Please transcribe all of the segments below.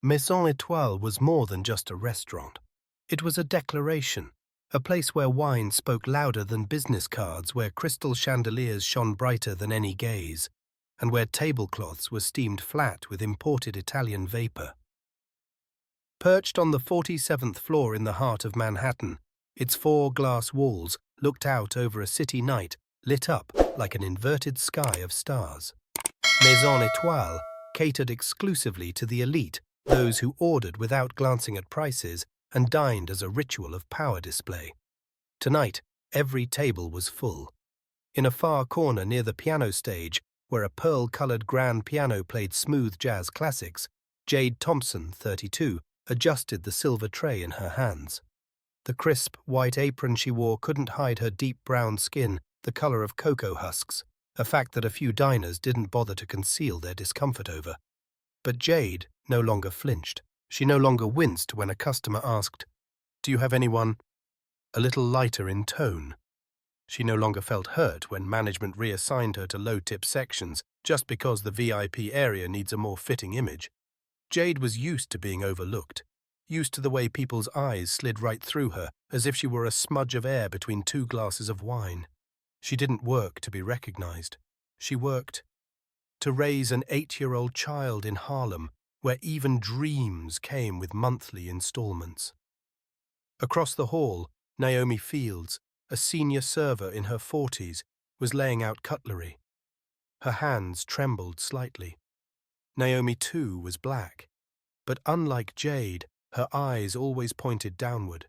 Maison Étoile was more than just a restaurant. It was a declaration, a place where wine spoke louder than business cards, where crystal chandeliers shone brighter than any gaze, and where tablecloths were steamed flat with imported Italian vapor. Perched on the 47th floor in the heart of Manhattan, its four glass walls looked out over a city night lit up like an inverted sky of stars. Maison Étoile catered exclusively to the elite, those who ordered without glancing at prices and dined as a ritual of power display. Tonight, every table was full. In a far corner near the piano stage, where a pearl-colored grand piano played smooth jazz classics, Jade Thompson, 32, adjusted the silver tray in her hands. The crisp, white apron she wore couldn't hide her deep brown skin, the color of cocoa husks, a fact that a few diners didn't bother to conceal their discomfort over. But Jade no longer flinched. She no longer winced when a customer asked, "Do you have anyone a little lighter in tone?" She no longer felt hurt when management reassigned her to low-tip sections just because the VIP area needs a more fitting image. Jade was used to being overlooked, used to the way people's eyes slid right through her as if she were a smudge of air between two glasses of wine. She didn't work to be recognized. She worked to raise an 8-year-old child in Harlem, where even dreams came with monthly installments. Across the hall, Naomi Fields, a senior server in her 40s, was laying out cutlery. Her hands trembled slightly. Naomi, too, was black, but unlike Jade, her eyes always pointed downward.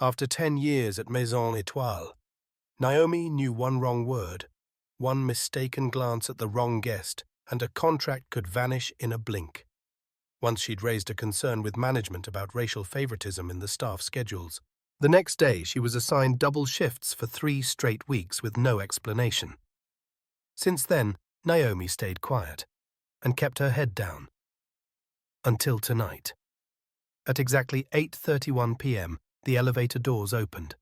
After 10 years at Maison Étoile, Naomi knew one wrong word, one mistaken glance at the wrong guest, and a contract could vanish in a blink. Once she'd raised a concern with management about racial favoritism in the staff schedules. The next day, she was assigned double shifts for 3 straight weeks with no explanation. Since then, Naomi stayed quiet and kept her head down. Until tonight. At exactly 8:31 p.m., the elevator doors opened.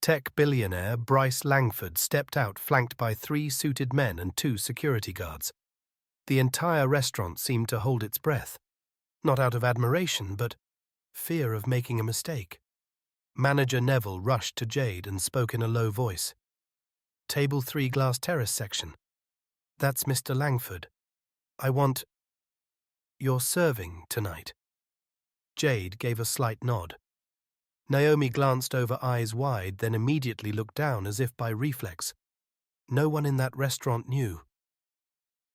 Tech billionaire Bryce Langford stepped out, flanked by 3 suited men and 2 security guards. The entire restaurant seemed to hold its breath, not out of admiration, but fear of making a mistake. Manager Neville rushed to Jade and spoke in a low voice. "Table 3, glass terrace section. That's Mr. Langford. I want... You're serving tonight." Jade gave a slight nod. Naomi glanced over, eyes wide, then immediately looked down as if by reflex. No one in that restaurant knew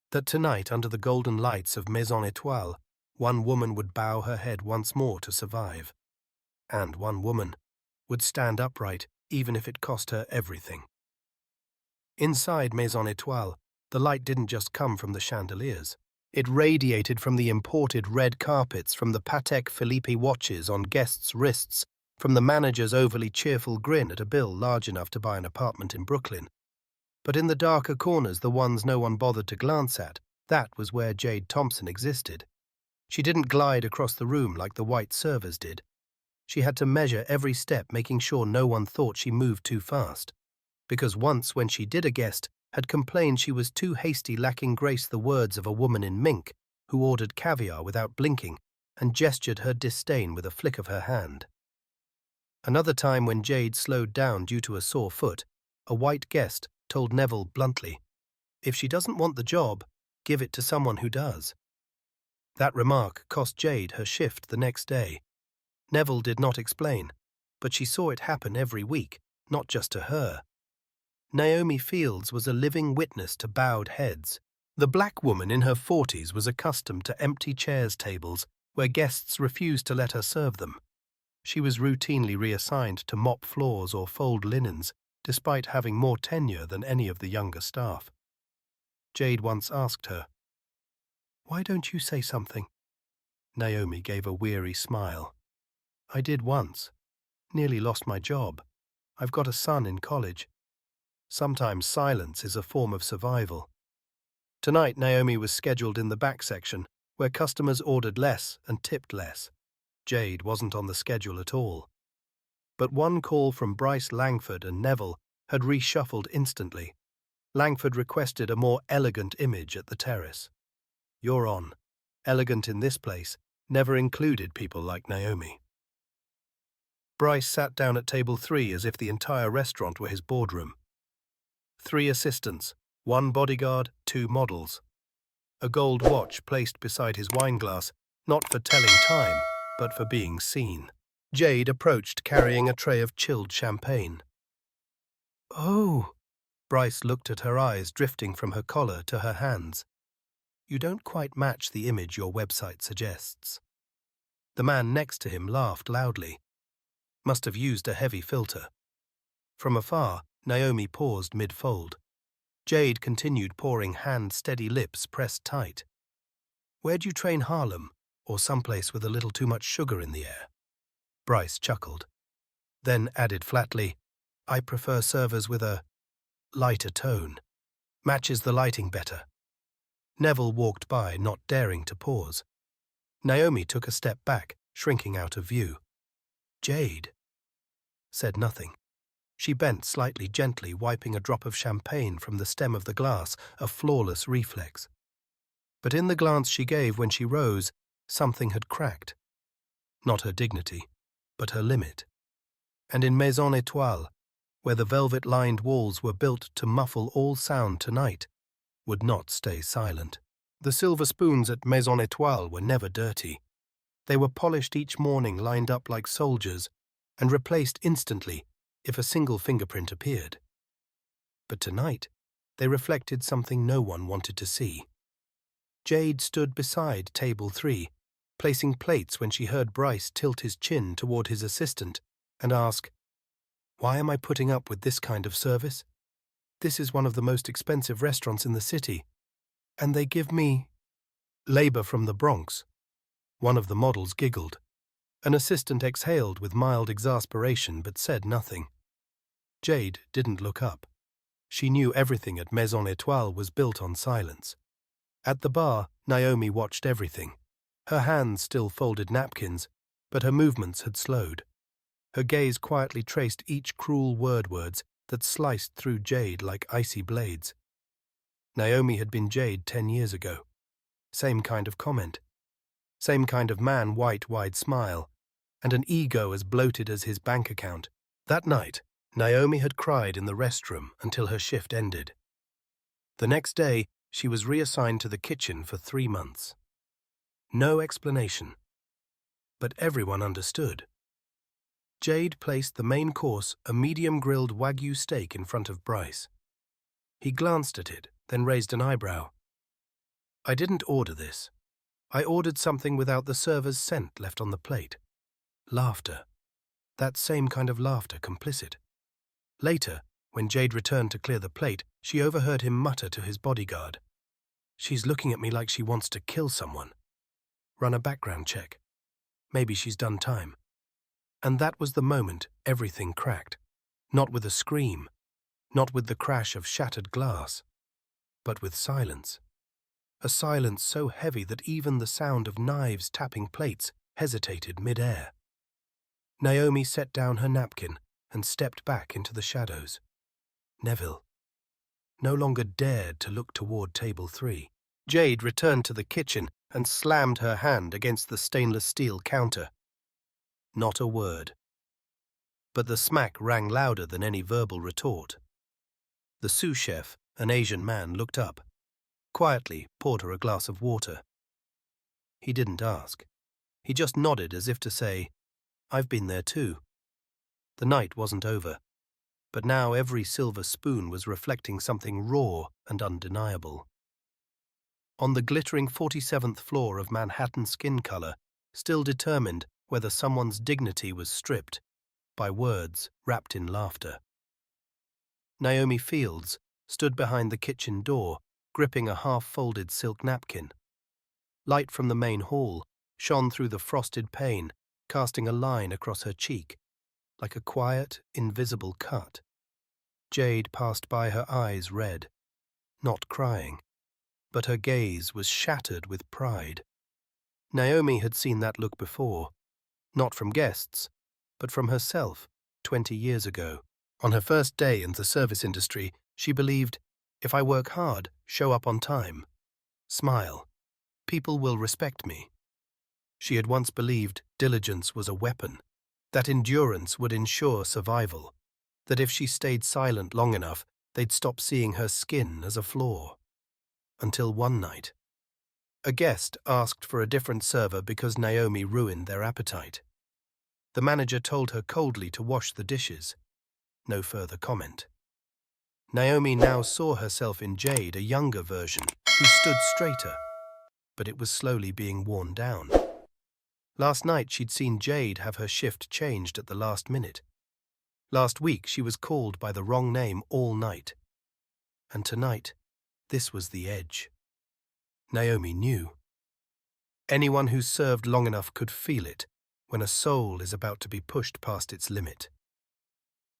that tonight, under the golden lights of Maison Étoile, one woman would bow her head once more to survive. And one woman would stand upright even if it cost her everything. Inside Maison Étoile, the light didn't just come from the chandeliers. It radiated from the imported red carpets, from the Patek Philippe watches on guests' wrists, from the manager's overly cheerful grin at a bill large enough to buy an apartment in Brooklyn. But in the darker corners, the ones no one bothered to glance at, that was where Jade Thompson existed. She didn't glide across the room like the white servers did. She had to measure every step, making sure no one thought she moved too fast. Because once, when she did, a guest had complained she was too hasty, lacking grace, the words of a woman in mink who ordered caviar without blinking and gestured her disdain with a flick of her hand. Another time, when Jade slowed down due to a sore foot, a white guest told Neville bluntly, "If she doesn't want the job, give it to someone who does." That remark cost Jade her shift the next day. Neville did not explain, but she saw it happen every week, not just to her. Naomi Fields was a living witness to bowed heads. The black woman in her 40s was accustomed to empty chairs tables where guests refused to let her serve them. She was routinely reassigned to mop floors or fold linens, despite having more tenure than any of the younger staff. Jade once asked her, "Why don't you say something?" Naomi gave a weary smile. "I did once. Nearly lost my job. I've got a son in college. Sometimes silence is a form of survival." Tonight, Naomi was scheduled in the back section, where customers ordered less and tipped less. Jade wasn't on the schedule at all. But one call from Bryce Langford and Neville had reshuffled instantly. Langford requested a more elegant image at the terrace. "You're on." Elegant in this place never included people like Naomi. Bryce sat down at table 3 as if the entire restaurant were his boardroom. 3 assistants, 1 bodyguard, 2 models. A gold watch placed beside his wineglass, not for telling time, but for being seen. Jade approached carrying a tray of chilled champagne. "Oh," Bryce looked at her eyes drifting from her collar to her hands. "You don't quite match the image your website suggests." The man next to him laughed loudly. Must have used a heavy filter. From afar, Naomi paused mid-fold. Jade continued pouring hand-steady lips pressed tight. "Where'd you train Harlem, or someplace with a little too much sugar in the air?" Bryce chuckled, then added flatly, "I prefer servers with a lighter tone. Matches the lighting better." Neville walked by, not daring to pause. Naomi took a step back, shrinking out of view. Jade said nothing. She bent slightly gently, wiping a drop of champagne from the stem of the glass, a flawless reflex. But in the glance she gave when she rose, something had cracked. Not her dignity, but her limit. And in Maison Étoile, where the velvet-lined walls were built to muffle all sound tonight, would not stay silent. The silver spoons at Maison Étoile were never dirty. They were polished each morning, lined up like soldiers, and replaced instantly if a single fingerprint appeared. But tonight, they reflected something no one wanted to see. Jade stood beside table 3, placing plates when she heard Bryce tilt his chin toward his assistant and ask, "Why am I putting up with this kind of service? This is one of the most expensive restaurants in the city, and they give me labor from the Bronx." One of the models giggled. An assistant exhaled with mild exasperation but said nothing. Jade didn't look up. She knew everything at Maison Étoile was built on silence. At the bar, Naomi watched everything. Her hands still folded napkins, but her movements had slowed. Her gaze quietly traced each cruel words that sliced through Jade like icy blades. Naomi had been Jade 10 years ago. Same kind of comment. Same kind of man, white, wide smile, and an ego as bloated as his bank account. That night, Naomi had cried in the restroom until her shift ended. The next day, she was reassigned to the kitchen for 3 months. No explanation. But everyone understood. Jade placed the main course, a medium-grilled Wagyu steak, in front of Bryce. He glanced at it, then raised an eyebrow. "I didn't order this. I ordered something without the server's scent left on the plate." Laughter. That same kind of laughter, complicit. Later, when Jade returned to clear the plate, she overheard him mutter to his bodyguard, "She's looking at me like she wants to kill someone. Run a background check. Maybe she's done time." And that was the moment everything cracked. Not with a scream, not with the crash of shattered glass, but with silence. A silence so heavy that even the sound of knives tapping plates hesitated mid-air. Naomi set down her napkin and stepped back into the shadows. Neville no longer dared to look toward table 3. Jade returned to the kitchen and slammed her hand against the stainless steel counter. Not a word. But the smack rang louder than any verbal retort. The sous chef, an Asian man, looked up, quietly poured her a glass of water. He didn't ask. He just nodded as if to say, "I've been there too." The night wasn't over, but now every silver spoon was reflecting something raw and undeniable. On the glittering 47th floor of Manhattan skin color, still determined whether someone's dignity was stripped by words wrapped in laughter. Naomi Fields stood behind the kitchen door, gripping a half-folded silk napkin. Light from the main hall shone through the frosted pane, casting a line across her cheek, like a quiet, invisible cut. Jade passed by, her eyes red, not crying, but her gaze was shattered with pride. Naomi had seen that look before, not from guests, but from herself 20 years ago. On her first day in the service industry, she believed, if I work hard, show up on time, smile, People will respect me. She had once believed diligence was a weapon, that endurance would ensure survival, that if she stayed silent long enough, they'd stop seeing her skin as a flaw. Until one night, a guest asked for a different server because Naomi ruined their appetite. The manager told her coldly to wash the dishes. No further comment. Naomi now saw herself in Jade, a younger version, who stood straighter, but it was slowly being worn down. Last night she'd seen Jade have her shift changed at the last minute. Last week she was called by the wrong name all night. And tonight, this was the edge. Naomi knew. Anyone who served long enough could feel it when a soul is about to be pushed past its limit.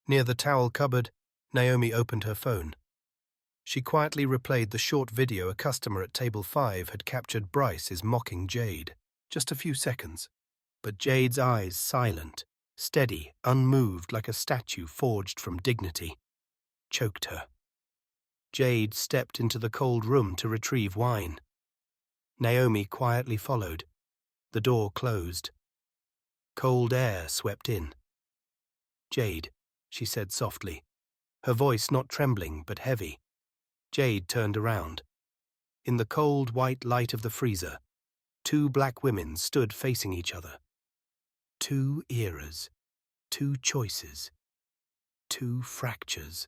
Near the towel cupboard, Naomi opened her phone. She quietly replayed the short video a customer at table 5 had captured Bryce's mocking Jade. Just a few seconds. But Jade's eyes silent, steady, unmoved like a statue forged from dignity, choked her. Jade stepped into the cold room to retrieve wine. Naomi quietly followed. The door closed. Cold air swept in. "Jade," she said softly, her voice not trembling but heavy. Jade turned around. In the cold white light of the freezer, 2 black women stood facing each other. 2 eras, 2 choices, 2 fractures.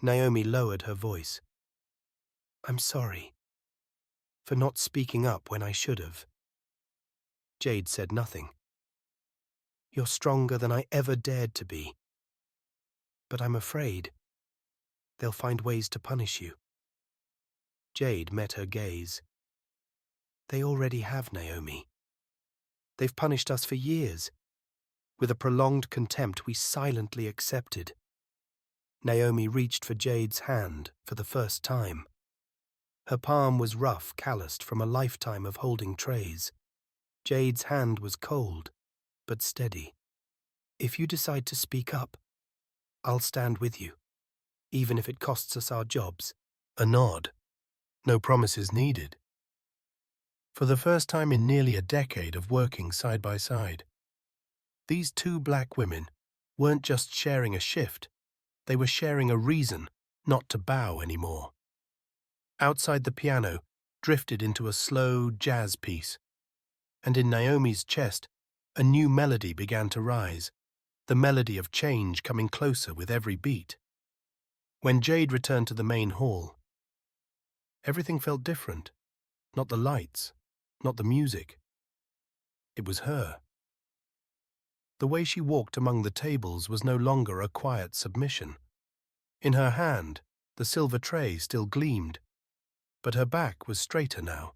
Naomi lowered her voice. "I'm sorry for not speaking up when I should have." Jade said nothing. "You're stronger than I ever dared to be. But I'm afraid they'll find ways to punish you." Jade met her gaze. "They already have, Naomi. They've punished us for years, with a prolonged contempt we silently accepted." Naomi reached for Jade's hand for the first time. Her palm was rough, calloused from a lifetime of holding trays. Jade's hand was cold, but steady. "If you decide to speak up, I'll stand with you, even if it costs us our jobs." A nod. No promises needed. For the first time in nearly a decade of working side by side, these 2 black women weren't just sharing a shift, they were sharing a reason not to bow anymore. Outside the piano drifted into a slow jazz piece, and in Naomi's chest a new melody began to rise, the melody of change coming closer with every beat. When Jade returned to the main hall, everything felt different. Not the lights, not the music. It was her. The way she walked among the tables was no longer a quiet submission. In her hand, the silver tray still gleamed, but her back was straighter now.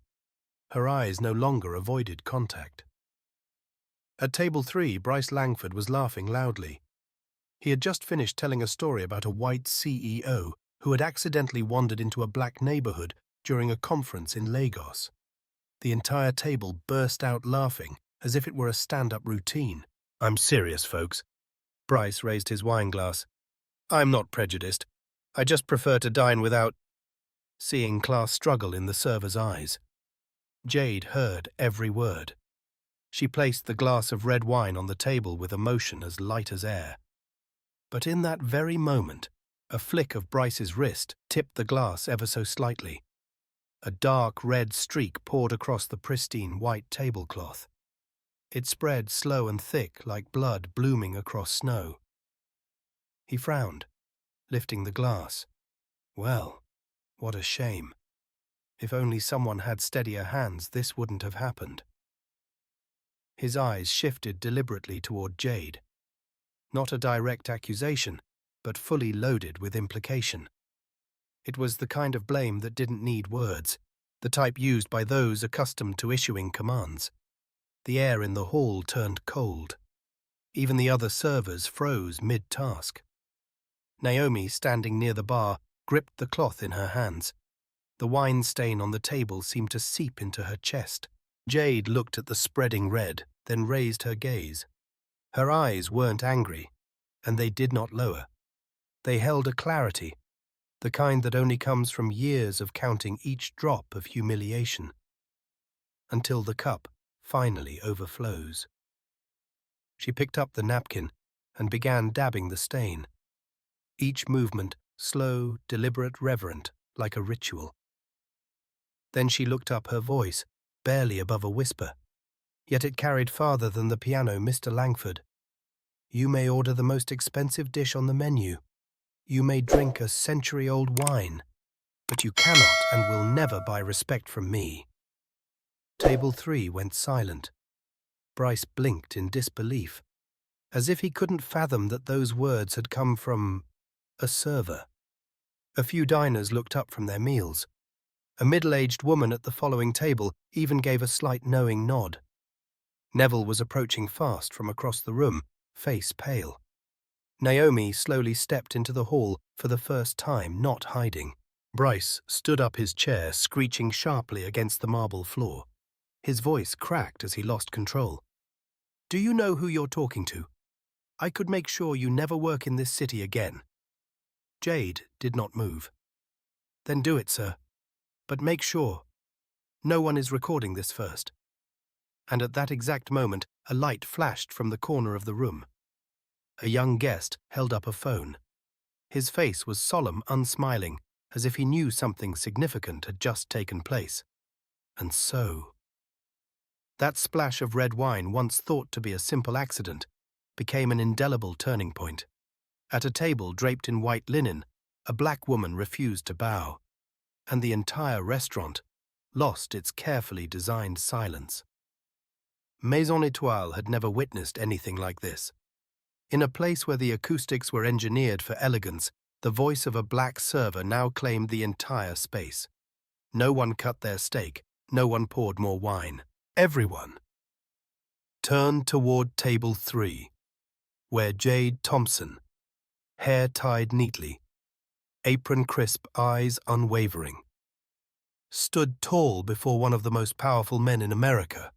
Her eyes no longer avoided contact. At table 3, Bryce Langford was laughing loudly. He had just finished telling a story about a white CEO who had accidentally wandered into a black neighborhood during a conference in Lagos. The entire table burst out laughing as if it were a stand-up routine. "I'm serious, folks." Bryce raised his wine glass. "I'm not prejudiced. I just prefer to dine without," seeing class struggle in the server's eyes. Jade heard every word. She placed the glass of red wine on the table with a motion as light as air. But in that very moment, a flick of Bryce's wrist tipped the glass ever so slightly. A dark red streak poured across the pristine white tablecloth. It spread slow and thick like blood blooming across snow. He frowned, lifting the glass. Well, what a shame. If only someone had steadier hands, this wouldn't have happened. His eyes shifted deliberately toward Jade. Not a direct accusation, but fully loaded with implication. It was the kind of blame that didn't need words, the type used by those accustomed to issuing commands. The air in the hall turned cold. Even the other servers froze mid-task. Naomi, standing near the bar, gripped the cloth in her hands. The wine stain on the table seemed to seep into her chest. Jade looked at the spreading red, then raised her gaze. Her eyes weren't angry, and they did not lower. They held a clarity, the kind that only comes from years of counting each drop of humiliation. until the cup finally overflows. She picked up the napkin and began dabbing the stain, each movement slow, deliberate, reverent, like a ritual. Then she looked up, her voice barely above a whisper, yet it carried farther than the piano. "Mr. Langford, you may order the most expensive dish on the menu. You may drink a century-old wine, but you cannot and will never buy respect from me." Table 3 went silent. Bryce blinked in disbelief, as if he couldn't fathom that those words had come from a server. A few diners looked up from their meals. A middle-aged woman at the following table even gave a slight knowing nod. Neville was approaching fast from across the room, face pale. Naomi slowly stepped into the hall for the first time, not hiding. Bryce stood up his chair, screeching sharply against the marble floor. His voice cracked as he lost control. "Do you know who you're talking to? I could make sure you never work in this city again." Jade did not move. "Then do it, sir. But make sure. No one is recording this first." And at that exact moment, a light flashed from the corner of the room. A young guest held up a phone. His face was solemn, unsmiling, as if he knew something significant had just taken place. And so, that splash of red wine, once thought to be a simple accident, became an indelible turning point. At a table draped in white linen, a black woman refused to bow, and the entire restaurant lost its carefully designed silence. Maison Étoile had never witnessed anything like this. In a place where the acoustics were engineered for elegance, the voice of a black server now claimed the entire space. No one cut their steak, no one poured more wine. Everyone turned toward table 3, where Jade Thompson, hair tied neatly, apron crisp, eyes unwavering, stood tall before one of the most powerful men in America.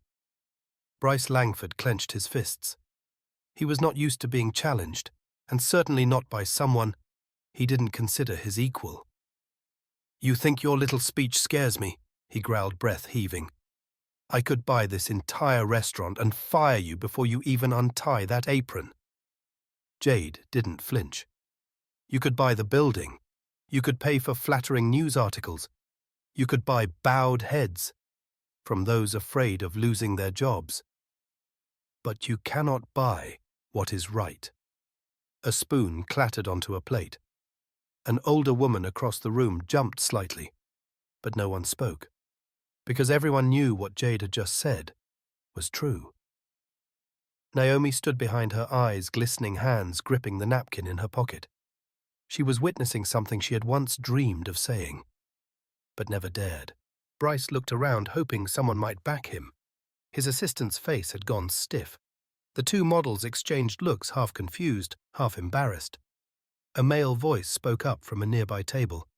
Bryce Langford clenched his fists. He was not used to being challenged, and certainly not by someone he didn't consider his equal. "You think your little speech scares me," he growled, breath heaving. "I could buy this entire restaurant and fire you before you even untie that apron." Jade didn't flinch. "You could buy the building. You could pay for flattering news articles. You could buy bowed heads from those afraid of losing their jobs. But you cannot buy what is right." A spoon clattered onto a plate. An older woman across the room jumped slightly, but no one spoke, because everyone knew what Jade had just said was true. Naomi stood behind her, eyes glistening, hands gripping the napkin in her pocket. She was witnessing something she had once dreamed of saying, but never dared. Bryce looked around, hoping someone might back him. His assistant's face had gone stiff. The two models exchanged looks, half confused, half embarrassed. A male voice spoke up from a nearby table.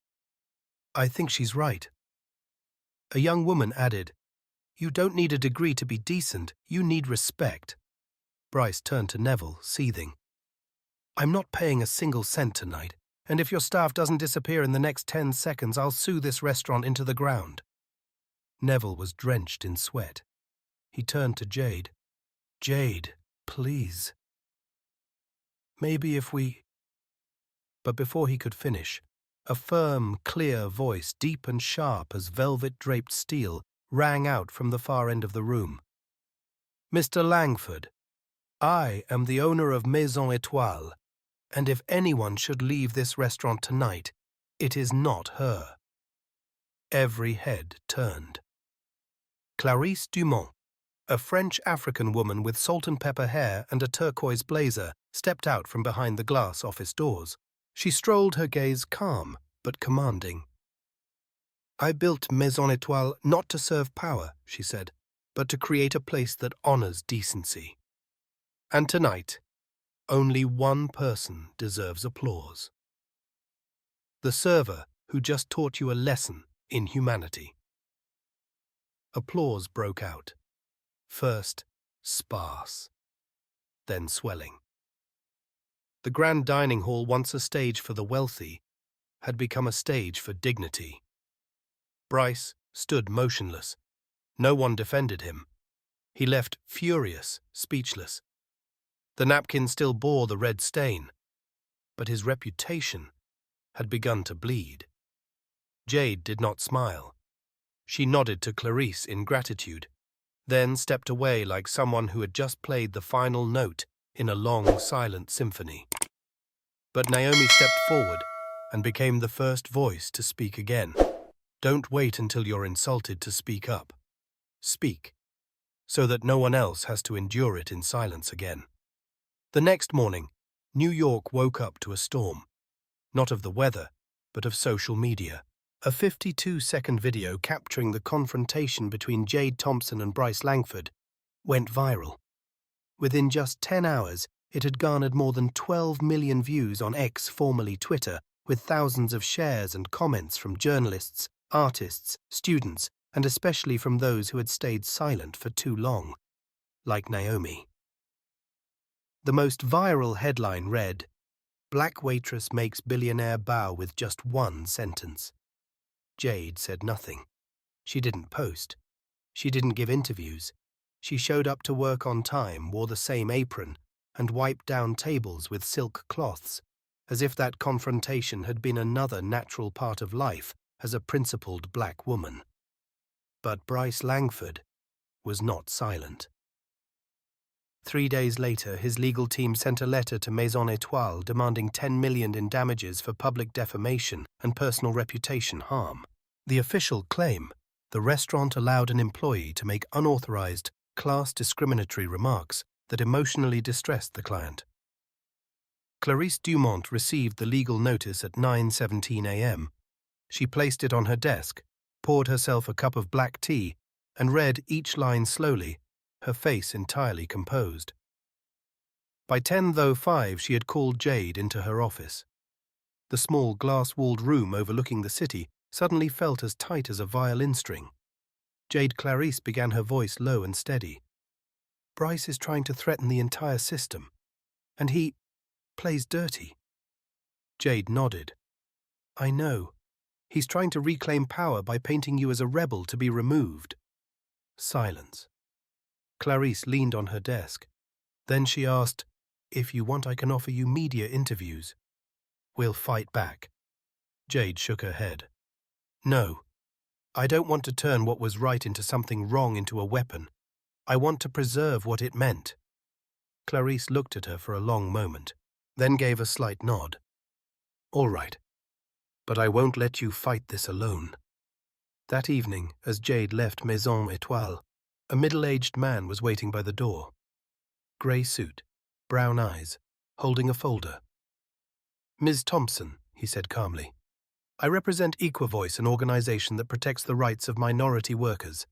"I think she's right." A young woman added, "You don't need a degree to be decent, you need respect." Bryce turned to Neville, seething. "I'm not paying a single cent tonight, and if your staff doesn't disappear in the next 10 seconds, I'll sue this restaurant into the ground." Neville was drenched in sweat. He turned to Jade. "Jade, please. Maybe if we—" But before he could finish, a firm, clear voice, deep and sharp as velvet-draped steel, rang out from the far end of the room. "Mr. Langford, I am the owner of Maison Étoile, and if anyone should leave this restaurant tonight, it is not her." Every head turned. Clarisse Dumont, a French-African woman with salt-and-pepper hair and a turquoise blazer, stepped out from behind the glass office doors. She strolled, her gaze calm but commanding. "I built Maison Étoile not to serve power," she said, "but to create a place that honors decency. And tonight, only one person deserves applause. The server who just taught you a lesson in humanity." Applause broke out. First sparse, then swelling. The grand dining hall, once a stage for the wealthy, had become a stage for dignity. Bryce stood motionless, No one defended him. He left furious, speechless. The napkin still bore the red stain, but his reputation had begun to bleed. Jade did not smile. She nodded to Clarice in gratitude, then stepped away like someone who had just played the final note in a long, silent symphony. But Naomi stepped forward and became the first voice to speak again. Don't wait until you're insulted to speak up. Speak, so that no one else has to endure it in silence again. The next morning, New York woke up to a storm. Not of the weather, but of social media. A 52-second video capturing the confrontation between Jade Thompson and Bryce Langford went viral. Within just 10 hours, it had garnered more than 12 million views on X, formerly Twitter, with thousands of shares and comments from journalists, artists, students, and especially from those who had stayed silent for too long, like Naomi. The most viral headline read, "Black waitress makes billionaire bow with just one sentence." Jade said nothing. She didn't post. She didn't give interviews. She showed up to work on time, wore the same apron, and wiped down tables with silk cloths, as if that confrontation had been another natural part of life as a principled black woman. But Bryce Langford was not silent. 3 days later, his legal team sent a letter to Maison Étoile demanding $10 million in damages for public defamation and personal reputation harm. The official claim: the restaurant allowed an employee to make unauthorized, class-discriminatory remarks that emotionally distressed the client. Clarice Dumont received the legal notice at 9:17 a.m. She placed it on her desk, poured herself a cup of black tea, and read each line slowly, her face entirely composed. By 10:05 she had called Jade into her office. The small glass-walled room overlooking the city suddenly felt as tight as a violin string. Jade Clarice began, her voice low and steady. "Bryce is trying to threaten the entire system, and he plays dirty." Jade nodded. "I know. He's trying to reclaim power by painting you as a rebel to be removed." Silence. Clarice leaned on her desk. Then she asked, "If you want, I can offer you media interviews. We'll fight back." Jade shook her head. "No. I don't want to turn what was right into something wrong into a weapon. I want to preserve what it meant." Clarice looked at her for a long moment, then gave a slight nod. "All right. But I won't let you fight this alone." That evening, as Jade left Maison Étoile, a middle-aged man was waiting by the door. Grey suit, brown eyes, holding a folder. "Ms. Thompson," he said calmly, "I represent Equivoice, an organization that protects the rights of minority workers.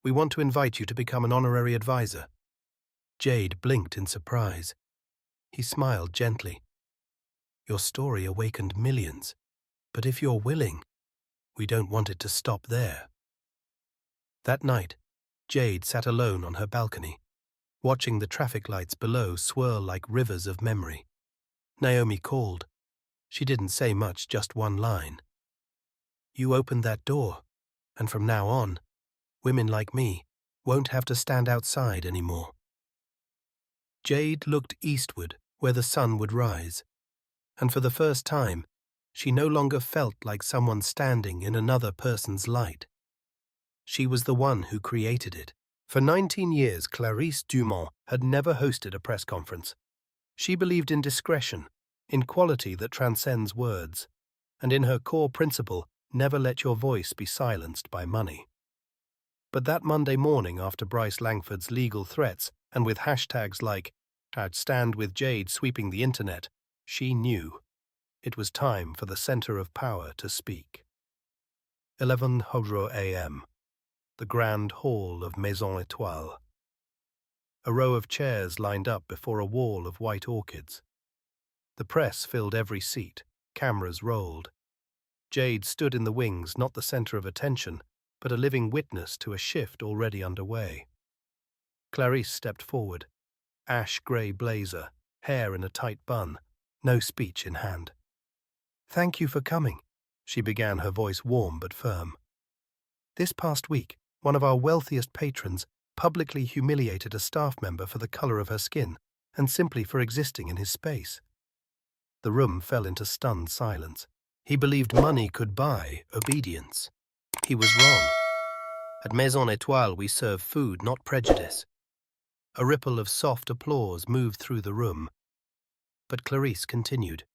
We want to invite you to become an honorary advisor." Jade blinked in surprise. He smiled gently. "Your story awakened millions, but if you're willing, we don't want it to stop there." That night, Jade sat alone on her balcony, watching the traffic lights below swirl like rivers of memory. Naomi called. She didn't say much, just one line. "You opened that door, and from now on, women like me won't have to stand outside anymore." Jade looked eastward, where the sun would rise, and for the first time, she no longer felt like someone standing in another person's light. She was the one who created it. For 19 years, Clarice Dumont had never hosted a press conference. She believed in discretion, in quality that transcends words, and in her core principle, never let your voice be silenced by money. But that Monday morning, after Bryce Langford's legal threats, and with hashtags like "Outstand with Jade" sweeping the internet, she knew it was time for the center of power to speak. 11:00 a.m. The grand hall of Maison Étoile. A row of chairs lined up before a wall of white orchids. The press filled every seat, cameras rolled. Jade stood in the wings, not the center of attention, but a living witness to a shift already underway. Clarice stepped forward, ash-grey blazer, hair in a tight bun, no speech in hand. "Thank you for coming," she began, her voice warm but firm. "This past week, one of our wealthiest patrons, publicly humiliated a staff member for the color of her skin and simply for existing in his space. The room fell into stunned silence. He believed money could buy obedience. He was wrong. At Maison Étoile we serve food, not prejudice. A ripple of soft applause moved through the room. But Clarice continued.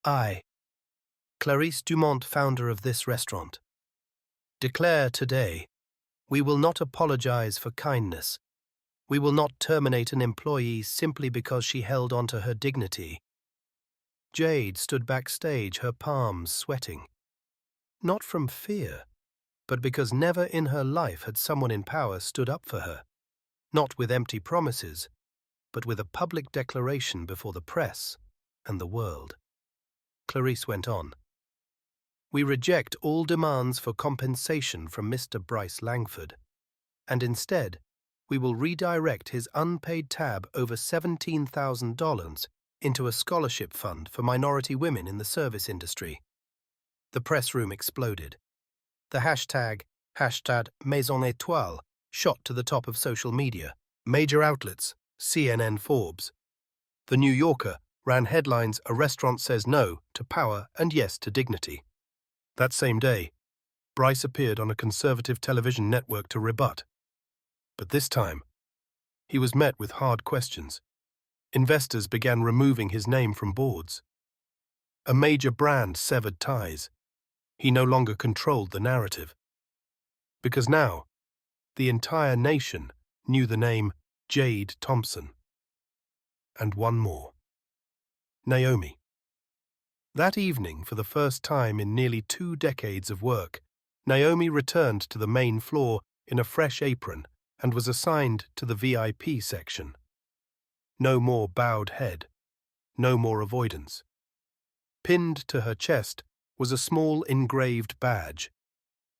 I, Clarice Dumont, founder of this restaurant, declare today, we will not apologize for kindness. We will not terminate an employee simply because she held on to her dignity. Jade stood backstage, her palms sweating. Not from fear, but because never in her life had someone in power stood up for her. Not with empty promises, but with a public declaration before the press and the world. Clarice went on. We reject all demands for compensation from Mr. Bryce Langford, and instead, we will redirect his unpaid tab over $17,000 into a scholarship fund for minority women in the service industry. The press room exploded. The hashtag Maison Étoile shot to the top of social media. Major outlets, CNN, Forbes. The New Yorker ran headlines, "A restaurant says no to power and yes to dignity." That same day, Bryce appeared on a conservative television network to rebut. But this time, he was met with hard questions. Investors began removing his name from boards. A major brand severed ties. He no longer controlled the narrative. Because now, the entire nation knew the name Jade Thompson. And one more. Naomi. That evening, for the first time in nearly 2 decades of work, Naomi returned to the main floor in a fresh apron and was assigned to the VIP section. No more bowed head, no more avoidance. Pinned to her chest was a small engraved badge.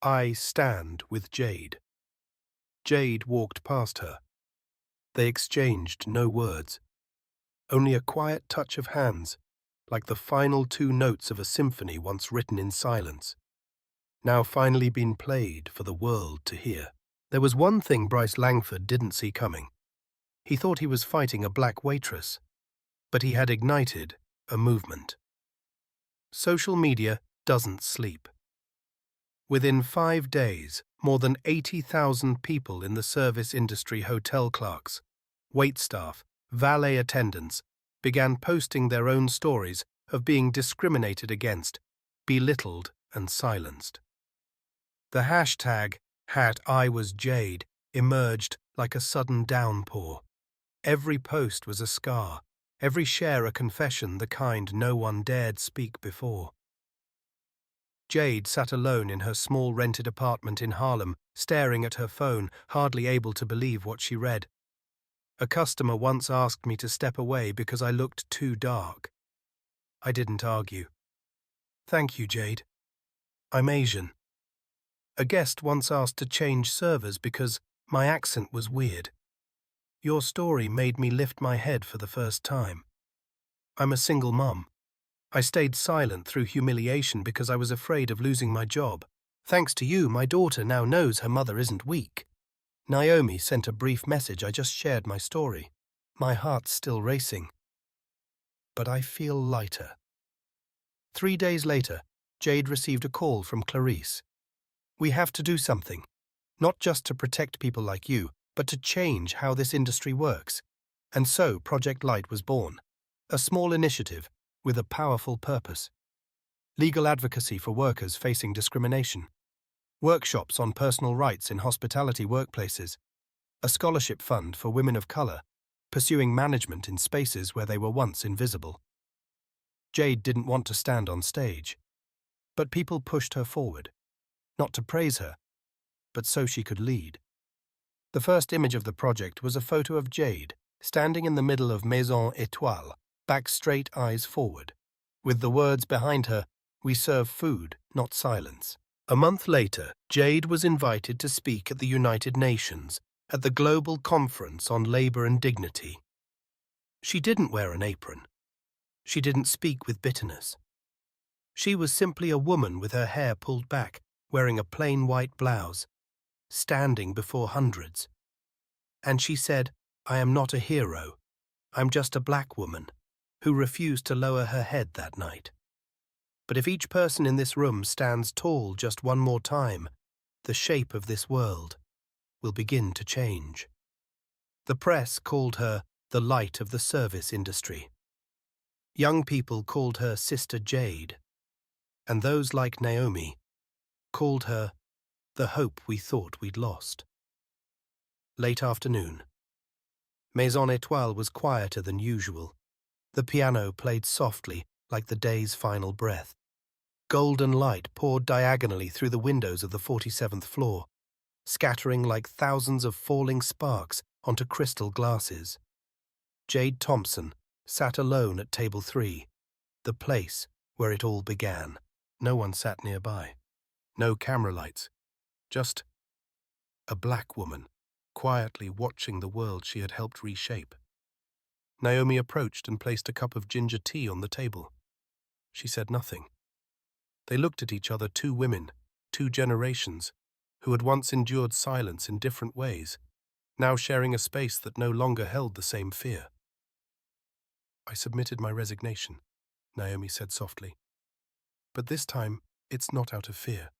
I stand with Jade. Jade walked past her. They exchanged no words, only a quiet touch of hands, like the final 2 notes of a symphony once written in silence, now finally been played for the world to hear. There was one thing Bryce Langford didn't see coming. He thought he was fighting a black waitress, but he had ignited a movement. Social media doesn't sleep. Within 5 days, more than 80,000 people in the service industry, hotel clerks, waitstaff, valet attendants, began posting their own stories of being discriminated against, belittled and silenced. The hashtag #IWasJade emerged like a sudden downpour. Every post was a scar, every share a confession, the kind no one dared speak before. Jade sat alone in her small rented apartment in Harlem, staring at her phone, hardly able to believe what she read. A customer once asked me to step away because I looked too dark. I didn't argue. Thank you, Jade. I'm Asian. A guest once asked to change servers because my accent was weird. Your story made me lift my head for the first time. I'm a single mum. I stayed silent through humiliation because I was afraid of losing my job. Thanks to you, my daughter now knows her mother isn't weak. Naomi sent a brief message. I just shared my story. My heart's still racing. But I feel lighter. 3 days later, Jade received a call from Clarice. We have to do something, not just to protect people like you, but to change how this industry works. And so Project Light was born, a small initiative with a powerful purpose. Legal advocacy for workers facing discrimination. Workshops on personal rights in hospitality workplaces. A scholarship fund for women of color, pursuing management in spaces where they were once invisible. Jade didn't want to stand on stage, but people pushed her forward, not to praise her, but so she could lead. The first image of the project was a photo of Jade, standing in the middle of Maison Étoile, back straight, eyes forward. With the words behind her, "We serve food, not silence." A month later, Jade was invited to speak at the United Nations, at the Global Conference on Labor and Dignity. She didn't wear an apron. She didn't speak with bitterness. She was simply a woman with her hair pulled back, wearing a plain white blouse. standing before hundreds. And she said, "I am not a hero. I'm just a black woman who refused to lower her head that night. But if each person in this room stands tall just one more time, the shape of this world will begin to change." The press called her the light of the service industry. Young people called her Sister Jade, and those like Naomi called her the hope we thought we'd lost. Late afternoon. Maison Étoile was quieter than usual. The piano played softly, like the day's final breath. Golden light poured diagonally through the windows of the 47th floor, scattering like thousands of falling sparks onto crystal glasses. Jade Thompson sat alone at table 3, the place where it all began. No one sat nearby. No camera lights. Just a black woman, quietly watching the world she had helped reshape. Naomi approached and placed a cup of ginger tea on the table. She said nothing. They looked at each other, two women, two generations, who had once endured silence in different ways, now sharing a space that no longer held the same fear. "I submitted my resignation," Naomi said softly. "But this time, it's not out of fear.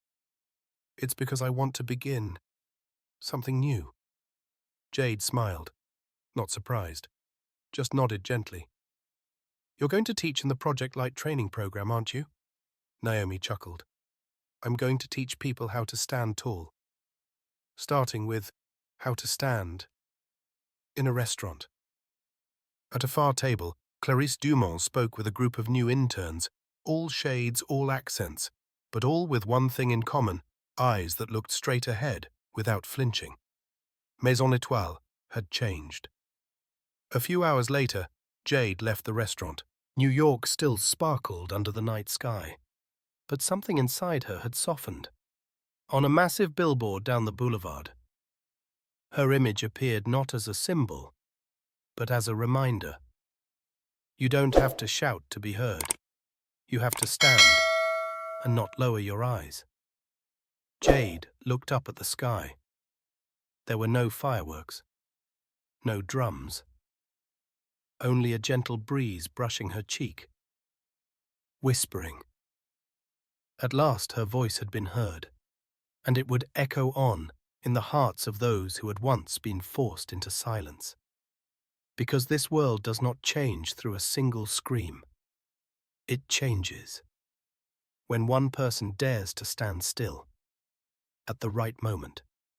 It's because I want to begin something new." Jade smiled, not surprised, just nodded gently. "You're going to teach in the Project Light training program, aren't you?" Naomi chuckled. "I'm going to teach people how to stand tall. Starting with how to stand in a restaurant." At a far table, Clarisse Dumont spoke with a group of new interns, all shades, all accents, but all with one thing in common: eyes that looked straight ahead without flinching. Maison Étoile had changed. A few hours later, Jade left the restaurant. New York still sparkled under the night sky, but something inside her had softened. On a massive billboard down the boulevard, her image appeared not as a symbol, but as a reminder. You don't have to shout to be heard. You have to stand and not lower your eyes. Jade looked up at the sky. There were no fireworks, no drums, only a gentle breeze brushing her cheek, whispering. At last her voice had been heard, and it would echo on in the hearts of those who had once been forced into silence. Because this world does not change through a single scream. It changes when one person dares to stand still at the right moment.